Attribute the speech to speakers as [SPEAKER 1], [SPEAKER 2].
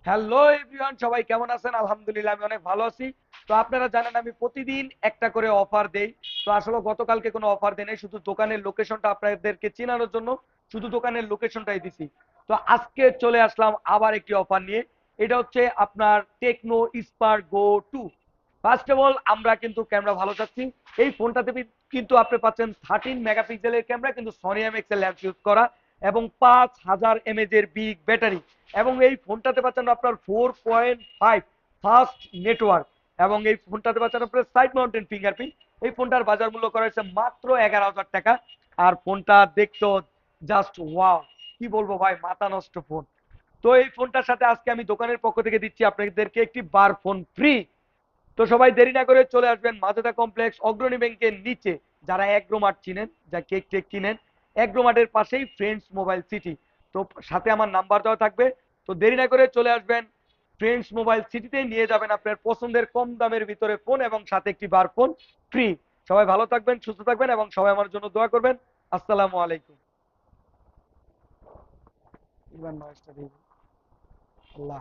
[SPEAKER 1] Hello everyone, সবাই কেমন আছেন? আলহামদুলিল্লাহ আমি অনেক ভালো আছি। তো আপনারা জানেন আমি প্রতিদিন একটা করে অফার দেই। তো আসলে গতকালকে কোনো অফার দেই নাই, শুধু দোকানের লোকেশনটা আপনাদেরকে চেনানোর জন্য শুধু দোকানের লোকেশনটাই দিছি। তো আজকে চলে আসলাম আবার একটি অফার নিয়ে। এটা হচ্ছে আপনার Tecno Spark go 2। First of all আমরা কিন্তু ক্যামেরা ভালো চাচ্ছি। এই ফোনটাতে কিন্তু আপনি পাচ্ছেন 13 মেগাপিক্সেলের ক্যামেরা, কিন্তু সনি এমএক্স এর লেন্স ইউজ করা, এবং 5000 এর বিগ ব্যাটারি। এবং এই ফোনটাতে পাচ্ছেন আপনার 4.5 ফাস্ট নেটওয়ার্ক, এবং এই ফোনটাতে পাচ্ছেন আপনার সাইড মাউন্টেন ফিঙ্গারপ্রিন্ট। এই ফোনটার বাজার মূল্য করা হয়েছে মাত্র 11,000 টাকা। আর ফোনটা দেখতো জাস্ট ওয়াও, কি বলবো ভাই, মাথা নষ্ট ফোন। তো এই ফোনটার সাথে আজকে আমি দোকানের পক্ষ থেকে দিচ্ছি আপনাদেরকে একটি বার ফোন ফ্রি। তো সবাই দেরি না করে চলে আসবেন মাজেদা কমপ্লেক্স অগ্রণী ব্যাংকের নিচে। যারা এগ্রোমার্ট চিনেন, যা কেক টেক চিনেন, এগ্রোমার্টের পাশেই ফ্রেন্ডস মোবাইল সিটি। তো সাথে আমার নাম্বার দেওয়া থাকবে। তো দেরি না করে চলে আসবেন ফ্রেন্ডস মোবাইল সিটিতে, নিয়ে যাবেন আপনার পছন্দের কম দামের ভিতরে ফোন এবং সাথে একটি বার ফোন ফ্রি। সবাই ভালো থাকবেন, সুস্থ থাকবেন, এবং সবাই আমার জন্য দোয়া করবেন। আসসালামু আলাইকুম। এবার নয়েজটা দিয়ে দিন। আল্লাহ।